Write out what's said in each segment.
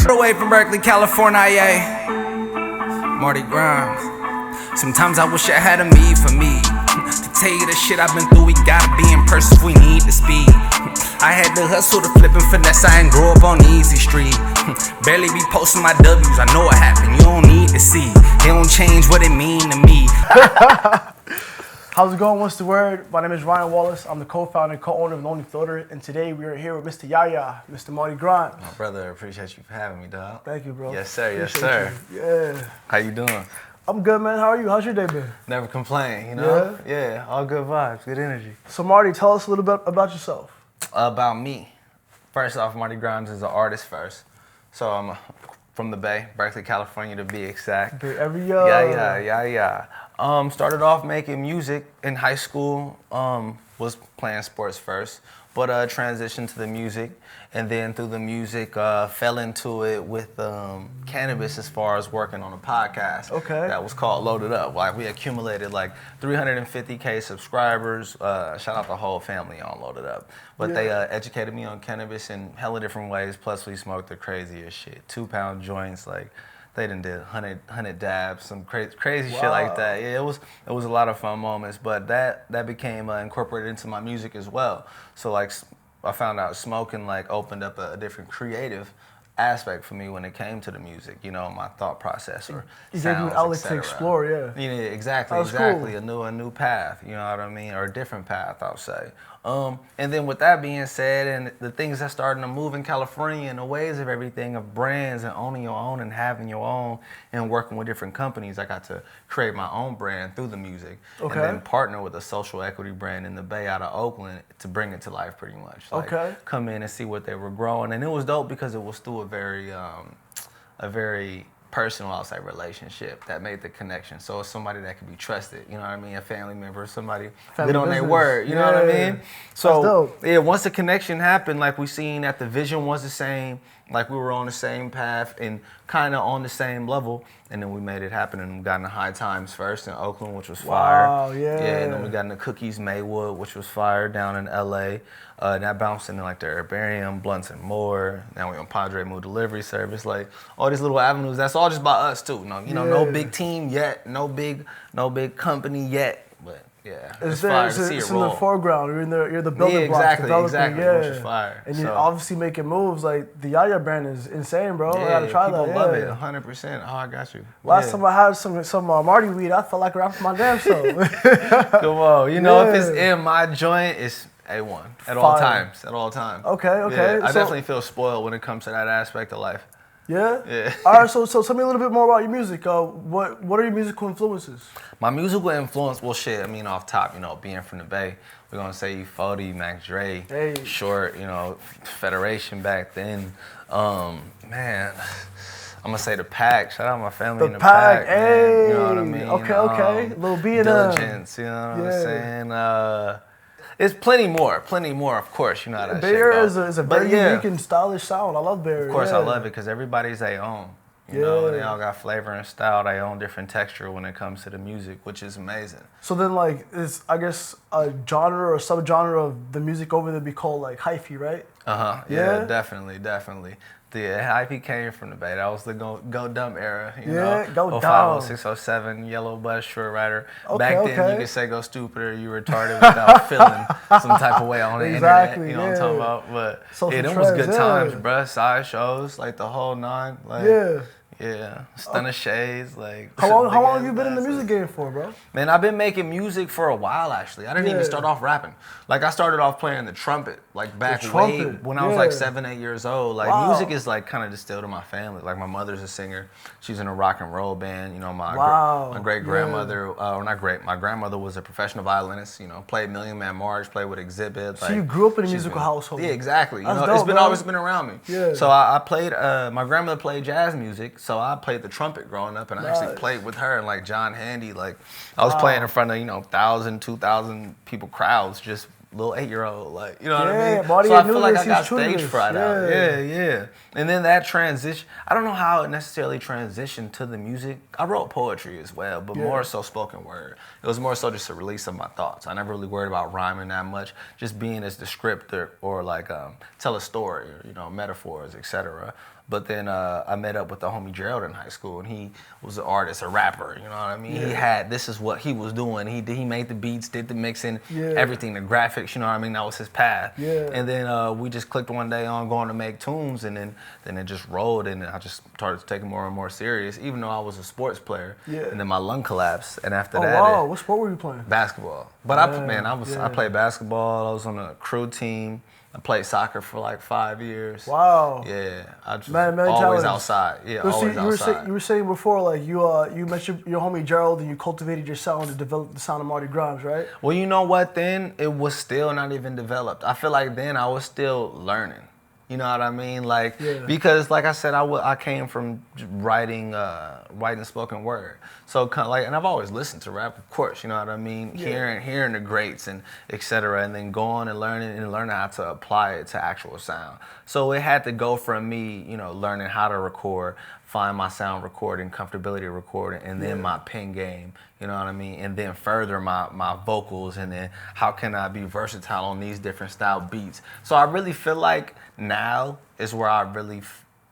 Away from Berkeley, California, Marty Grimes. Sometimes I wish I had a me for me. To tell you the shit I've been through, we gotta be in person if we need the speed. I had to hustle to flip and finesse, I ain't grow up on Easy Street. Barely be posting my W's, I know what happened, you don't need to see. It don't change what it mean to me. How's it going? What's the word? My name is Ryan Wallace. I'm the co-founder and co-owner of Lonely Floater, and today we are here with Mr. Yaya, Mr. Marty Grimes. My brother, I appreciate you for having me, dog. Thank you, bro. Yes, sir. Yes, Appreciate sir. you. Yeah. How you doing? I'm good, man. How are you? How's your day been? Never complain, you know? Yeah, all good vibes, good energy. So, Marty, tell us a little bit about yourself. About me. First off, Marty Grimes is an artist first. So I'm from the Bay, Berkeley, California to be exact. Every Yeah. Started off making music in high school. Was playing sports first, but transitioned to the music, and then through the music fell into it with cannabis as far as working on a podcast. Okay. That was called Loaded Up. Like we accumulated like 350K subscribers. Shout out the whole family on Loaded Up. But they educated me on cannabis in hella different ways. Plus we smoked the craziest shit. 2-pound joints, like. They done did 100 dabs, some crazy shit like that. Yeah, it was a lot of fun moments, but that became incorporated into my music as well. So like I found out smoking like opened up a different creative aspect for me when it came to the music, you know, my thought process or you gave you an outlet to explore, yeah. Yeah, exactly. Cool. A new path, you know what I mean, or a different path, I'll say. And then with that being said, and the things that started to move in California and the ways of everything of brands and owning your own and having your own and working with different companies, I got to create my own brand through the music. Okay. And then partner with a social equity brand in the Bay out of Oakland to bring it to life pretty much. Like, come in and see what they were growing. And it was dope because it was through a very personal, I'll say, relationship that made the connection. So it's somebody that can be trusted, you know what I mean? A family member, somebody good on their word, you know what I mean? So yeah, once the connection happened, like we seen that the vision was the same, like we were on the same path and kind of on the same level, and then we made it happen and we got in the High Times first in Oakland, which was fire. Wow, yeah. Yeah, and then we got in the Cookies Maywood, which was fire down in LA. And that bounced into like the Herbarium, Blunts and More. Now we on Padre Mood Delivery Service, like all these little avenues. That's all just by us too. No big team yet, no big company yet, but yeah, it's fire to see it roll. In the foreground. You're the building blocks, exactly, which is fire. And you're obviously making moves. Like the Yaya brand is insane, bro. Yeah, I gotta try that. People love it, 100%. Oh, I got you. Last time I had some Marty weed, I felt like rapping my damn self. Come on, if it's in my joint, it's A1 at all times. Okay. Yeah, I definitely feel spoiled when it comes to that aspect of life. Yeah? Yeah. All right, so tell me a little bit more about your music. What are your musical influences? My musical influence, well, shit, I mean, off top, being from the Bay, we're going to say 40, Mac Dre, Short, Federation back then. Man, I'm going to say the Pack. Shout out my family in the Pack. Hey. You know what I mean? Okay. Lil B and Diligence, you know what I'm saying? It's plenty more, of course, you know how that Bay shit Area goes. is a very unique and stylish sound. I love Bay Area. Of course, I love it because everybody's their own. You know, they all got flavor and style, they own different texture when it comes to the music, which is amazing. So then, like, is, I guess, a genre or subgenre of the music over there be called, like, hyphy, right? Yeah, definitely. The hyphy came from the Bay. That was the go dumb era, you know? Go 05, 06, 07, Yellow Bus, Short Rider. Back then, you could say go stupid or you retarded without feeling some type of way on the internet. You know what I'm talking about? But social them was good times, bruh. Side shows, like the whole nine. Like, yeah, Stunner Shades, like. How long have you been in the music game for, bro? Man, I've been making music for a while, actually. I didn't even start off rapping. Like, I started off playing the trumpet, like back way when I was like 7, 8 years old. Like, music is like kind of distilled in my family. Like, my mother's a singer. She's in a rock and roll band. You know, my great grandmother, my grandmother was a professional violinist. You know, played Million Man March, played with Exhibit. So you grew up in a musical household. Yeah, exactly. That's it's dope, always been around me. Yeah. So I played. My grandmother played jazz music. So I played the trumpet growing up, and I actually played with her and like John Handy. Like I was playing in front of 1,000, 2,000 people crowds, just little 8-year-old, like, you know what I Yeah, mean? Marty So I knew feel like this, I he was got true to stage this, fright out. yeah. Yeah. And then that transition, I don't know how it necessarily transitioned to the music. I wrote poetry as well, but more so spoken word. It was more so just a release of my thoughts. I never really worried about rhyming that much, just being as descriptor or like tell a story, or, you know, metaphors, etc. But then I met up with the homie Gerald in high school, and he was an artist, a rapper. You know what I mean? Yeah. He had, this is what he was doing. He made the beats, did the mixing, Yeah. everything, the graphics. You know what I mean? That was his path. Yeah. And then we just clicked one day on going to make tunes, and then it just rolled, and I just started taking more and more serious. Even though I was a sports player, Yeah. and then my lung collapsed, and after Oh that, wow, what sport were you playing? basketball. But Yeah. I played basketball. I was on a crew team. I played soccer for like 5 years. Wow. Yeah, I just Man, always talents. outside. Yeah, So always outside. you were saying before, like you met your homie Gerald and you cultivated your sound to develop the sound of Marty Grimes, right? Well, you know what? Then it was still not even developed. I feel like then I was still learning. You know what I mean? Like, Yeah. because like I said, I came from writing spoken word. So kind of like, and I've always listened to rap, of course. You know what I mean? Yeah. Hearing the greats and etc. And then going and learning how to apply it to actual sound. So it had to go from me, you know, learning how to record, find my sound recording, comfortability recording, and then my pen game, you know what I mean? And then further my vocals, and then how can I be versatile on these different style beats? So I really feel like now is where I really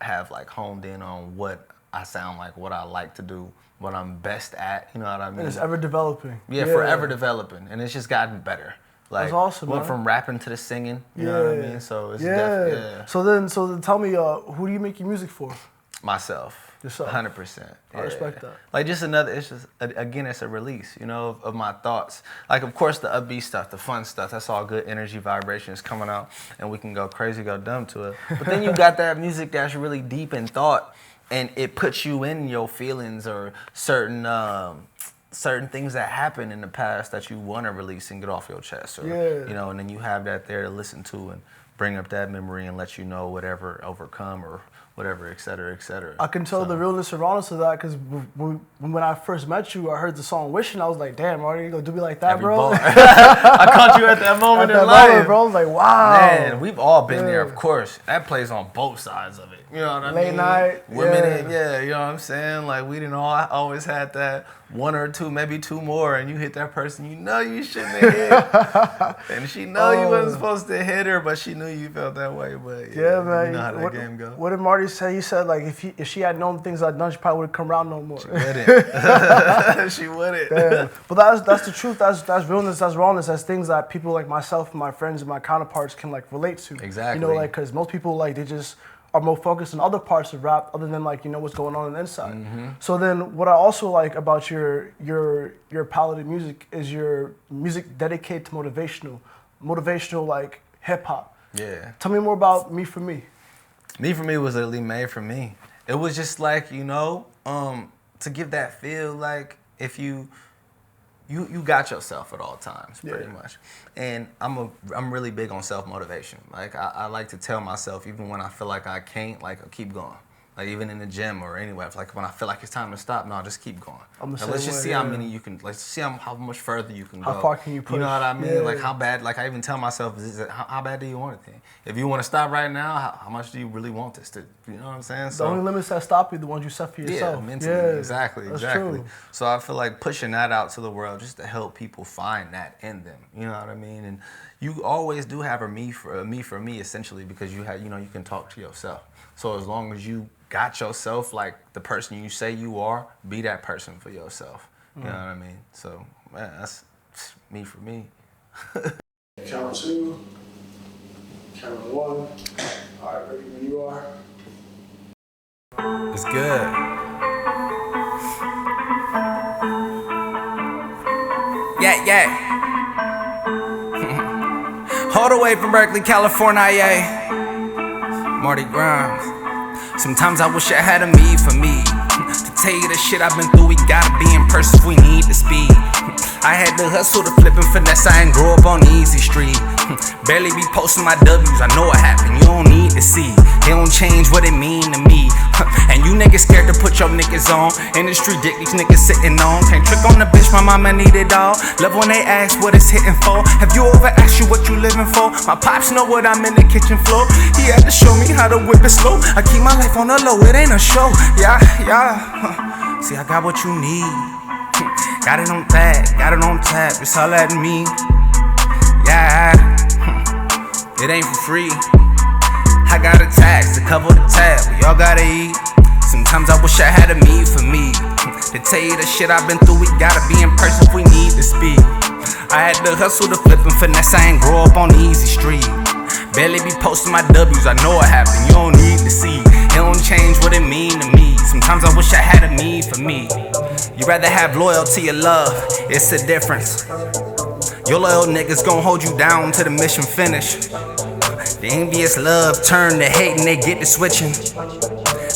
have like honed in on what I sound like, what I like to do, what I'm best at, you know what I mean? And it's ever developing. Yeah, forever developing, and it's just gotten better. Like, that's awesome, went man. from rapping to the singing, you know what I mean? So it's definitely, So then tell me, who do you make your music for? Myself. Yourself. 100%. I respect that. Like just another, it's just, again, it's a release, you know, of my thoughts. Like, of course, the upbeat stuff, the fun stuff, that's all good energy vibrations coming out, and we can go crazy, go dumb to it. But then you got that music that's really deep in thought, and it puts you in your feelings or certain things that happened in the past that you want to release and get off your chest. Or, you know, and then you have that there to listen to and bring up that memory and let you know whatever overcome or whatever, et cetera, et cetera. I can tell the realness and rawness of that because when I first met you, I heard the song "Wishing." I was like, "Damn, Marty, you gonna do me like that, bro?" I caught you at that moment in life, bro. I was like, "Wow." Man, we've all been there, of course. That plays on both sides of it. You know what I mean? Late night, women, you know what I'm saying? Like, we didn't always had that one or two, maybe two more, and you hit that person you know you shouldn't have hit. And she know you wasn't supposed to hit her, but she knew you felt that way. But yeah, man. You know how that game go. What did Marty say? He said, like, if she had known the things I'd done, she probably wouldn't come around no more. She wouldn't. She wouldn't. Damn. But that's the truth. That's realness. That's rawness. That's things that people like myself and my friends and my counterparts can like relate to. Exactly. You know, like, because most people like they just are more focused on other parts of rap other than like, you know, what's going on the inside. Mm-hmm. So then what I also like about your palette of music is your music dedicated to motivational like hip hop. Yeah. Tell me more about Me For Me. Me For Me was literally made for me. It was just like, you know, to give that feel like if you got yourself at all times, pretty much. And I'm really big on self-motivation. Like, I like to tell myself, even when I feel like I can't, like, keep going. Like, even in the gym or anywhere, like, when I feel like it's time to stop, no, just keep going. Let's just see how many you can, let's see how much further you can go. How far can you push? You know what I mean? Yeah. Like, how bad, like, I even tell myself, how bad do you want it then? If you want to stop right now, how much do you really want this to, you know what I'm saying? The only limits that stop you, the ones you set for yourself. Yeah, mentally, exactly. True. So I feel like pushing that out to the world just to help people find that in them. You know what I mean? And you always do have a me for me essentially, because you have, you know, you can talk to yourself. So as long as you got yourself like the person you say you are, be that person for yourself. You know what I mean? So man, that's Me For Me. Count two. Count one. All right, ready when you are. It's good. Yeah. All the way from Berkeley, California, yeah. Marty Grimes. Sometimes I wish I had a Me For Me. To tell you the shit I've been through, we gotta be in person if we need the speed. I had to hustle to flip and finesse, I ain't grow up on easy street. Barely be posting my W's, I know what happened, you don't need to see. It don't change what it mean to me. And you niggas niggas scared to put your niggas on. Industry dick these niggas sitting on. Can't trick on the bitch, my mama need it all. Love when they ask what it's hitting for. Have you ever asked you what you living for? My pops know what I'm in the kitchen floor. He had to show me how to whip it slow. I keep my life on the low, it ain't a show. Yeah. See, I got what you need. Got it on that, got it on tap. It's all at me. Yeah. It ain't for free. I got a tax to cover the tab. We all gotta eat. Sometimes I wish I had a me for me. To tell you the shit I've been through, we gotta be in person if we need to speak. I had to hustle to flip and finesse. I ain't grow up on the easy street. Barely be posting my W's, I know it happened, you don't need to see. It don't change what it mean to me. Sometimes I wish I had a me for me. You rather have loyalty or love, it's the difference. Your loyal niggas gon' hold you down till the mission finish. The envious love turn to hate and they get to switching.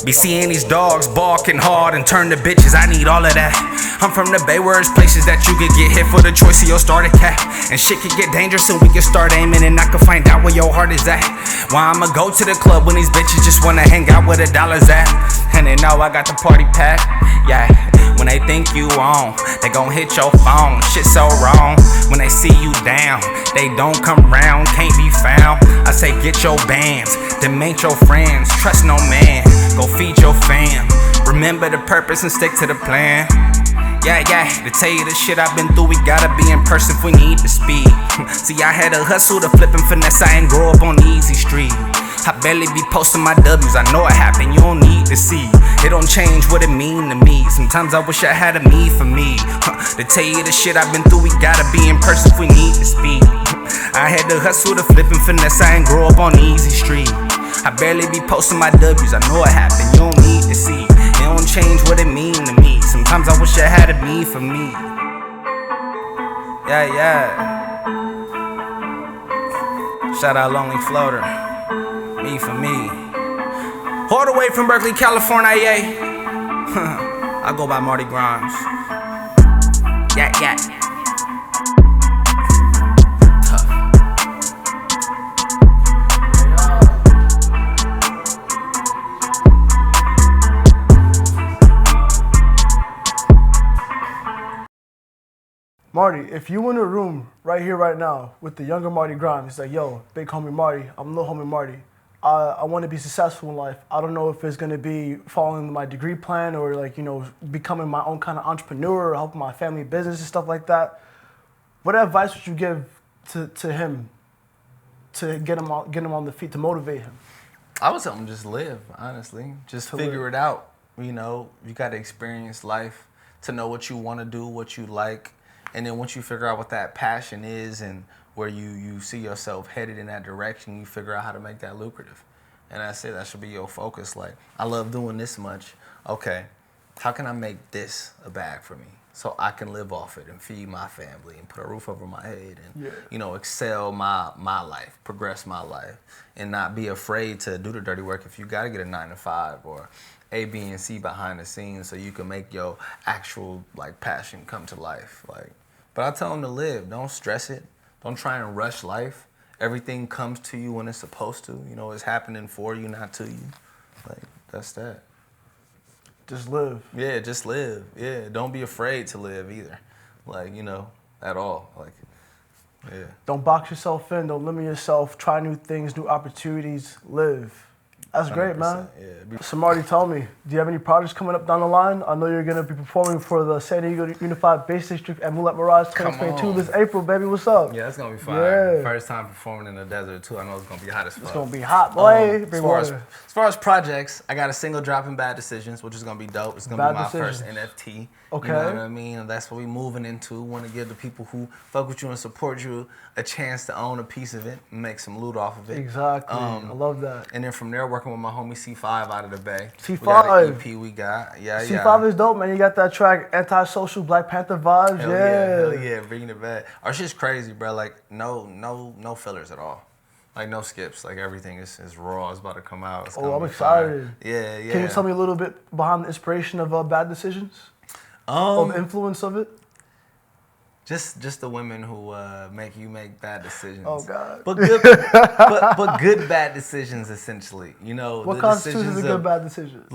Be seeing these dogs barking hard and turn to bitches, I need all of that. I'm from the Bay where it's places that you could get hit for the choice of your starter cap. And shit could get dangerous and we can start aiming and I can find out where your heart is at. Why I'ma go to the club when these bitches just wanna hang out where the dollars at. And they know I got the party packed, yeah. When they think you on, they gon' hit your phone. Shit so wrong, when they see you down, they don't come round, can't be found. I say get your bands, them ain't your friends. Trust no man, go feed your fam. Remember the purpose and stick to the plan. Yeah, to tell you the shit I've been through, we gotta be in person if we need to speak. See, I had to hustle to flip and finesse, I ain't grow up on the easy street. I barely be posting my W's, I know it happened, you don't need to see. It don't change what it mean to me. Sometimes I wish I had a me for me. To tell you the shit I've been through, we gotta be in person if we need to speak. I had to hustle to flip and finesse, I ain't grow up on the easy street. I barely be posting my W's, I know it happened, you don't need to see. It don't change what it mean to me. Sometimes I wish I had a me for me. Yeah. Shout out Lonely Floater. Me for me. All the way from Berkeley, California, yeah. I go by Marty Grimes. Yeah. Tough. Marty, if you in a room right here, right now, with the younger Marty Grimes, it's like, yo, big homie Marty, I'm little homie Marty. I want to be successful in life. I don't know if it's going to be following my degree plan or like, you know, becoming my own kind of entrepreneur or helping my family business and stuff like that. What advice would you give to him to get him on the feet, to motivate him? I would tell him just live, honestly. Just figure it out. You know, you got to experience life to know what you want to do, what you like. And then once you figure out what that passion is and where you see yourself headed in that direction, you figure out how to make that lucrative. And that's it. That should be your focus. Like, I love doing this much. Okay, how can I make this a bag for me so I can live off it and feed my family and put a roof over my head and, you know, excel my life, progress my life, and not be afraid to do the dirty work if you got to get a 9-to-5 or A, B, and C behind the scenes so you can make your actual, like, passion come to life. Like, but I tell them to live. Don't stress it. Don't try and rush life. Everything comes to you when it's supposed to. You know, it's happening for you, not to you. Like, that's that. Just live. Yeah, just live. Yeah, don't be afraid to live either. Like, you know, at all. Like, yeah. Don't box yourself in. Don't limit yourself. Try new things, new opportunities. Live. That's great, man. Yeah. So Marty, tell me, do you have any projects coming up down the line? I know you're going to be performing for the San Diego Unified Bass District at Moonlight Mirage 2022 this April, baby. What's up? Yeah, it's going to be fire. Yeah. First time performing in the desert, too. I know it's going to be hot as fuck. It's going to be hot, boy. As far as projects, I got a single dropping, Bad Decisions, which is going to be dope. It's going to be my first NFT. Okay. You know what I mean? And that's what we're moving into. Want to give the people who fuck with you and support you a chance to own a piece of it and make some loot off of it. Exactly. I love that. And then from there, working with my homie C5 out of the Bay. C5. We got an EP we got. Yeah. C5 is dope, man. You got that track, Antisocial, Black Panther vibes. Hell yeah, bringing it back. Our shit's crazy, bro. Like, no fillers at all. Like, no skips. Like, everything is raw. It's about to come out. It's I'm excited. Yeah. Can you tell me a little bit behind the inspiration of Bad Decisions? Of influence of it? Just the women who make you make bad decisions. Oh God. But good bad decisions essentially. You know, What the constitutes decisions a good bad decision?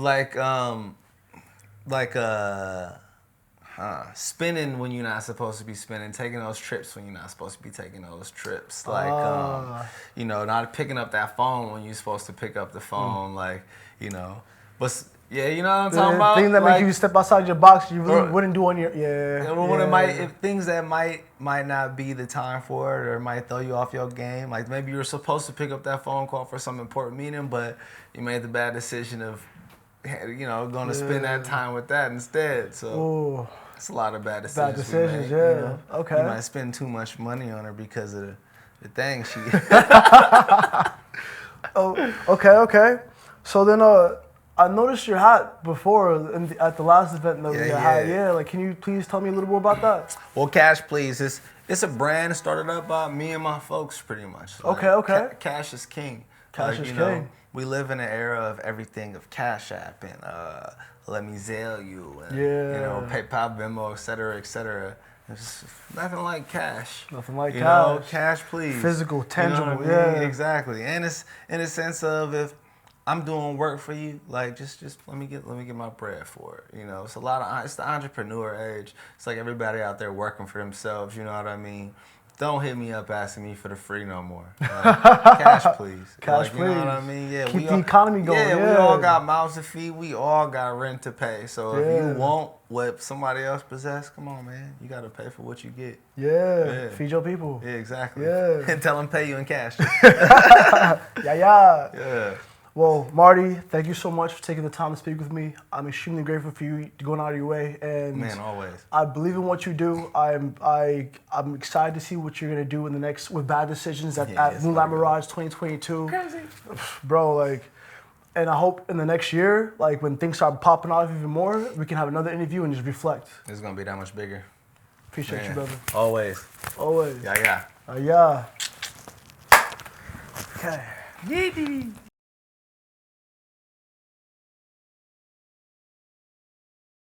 Spending when you're not supposed to be spending, taking those trips when you're not supposed to be taking those trips. You know, not picking up that phone when you're supposed to pick up the phone. Like, you know, but. Yeah, you know what I'm talking about? Things that like, make you step outside your box you really wouldn't do on your... If things that might not be the time for it or might throw you off your game. Like maybe you were supposed to pick up that phone call for some important meeting, but you made the bad decision of, you know, going to spend that time with that instead. So it's a lot of bad decisions. Bad decisions, we make, yeah. You know? Okay. You might spend too much money on her because of the thing she... Okay. So then... I noticed your hat before at the last event that we had. Yeah, like, can you please tell me a little more about that? Well, Cash Please, it's a brand started up by me and my folks, pretty much. Like, okay. Cash is king. Cash is king. Know, we live in an era of everything of Cash App and Let Me Zelle You and you know, PayPal, Venmo, et cetera, et cetera. There's nothing like cash. Nothing like cash. Know, cash, please. Physical, tangible. You know what I mean? Exactly. And it's in a sense of if I'm doing work for you, like just let me get my bread for it. You know, it's it's the entrepreneur age. It's like everybody out there working for themselves. You know what I mean? Don't hit me up asking me for the free no more. Cash, please. Cash, please. You know what I mean? Yeah. Keep the economy going. Yeah, we all got mouths to feed. We all got rent to pay. So if you want what somebody else possess, come on, man. You got to pay for what you get. Yeah. Feed your people. Yeah, exactly. Yeah. And tell them pay you in cash. Yeah. Well, Marty, thank you so much for taking the time to speak with me. I'm extremely grateful for you going out of your way, and man, always. I believe in what you do. I'm excited to see what you're gonna do in the next with Bad Decisions at Moonlight Mirage 2022. Crazy, bro. Like, and I hope in the next year, like when things start popping off even more, we can have another interview and just reflect. It's gonna be that much bigger. Appreciate you, brother. Always. Always. Yeah. Yeah. Okay. Yeet.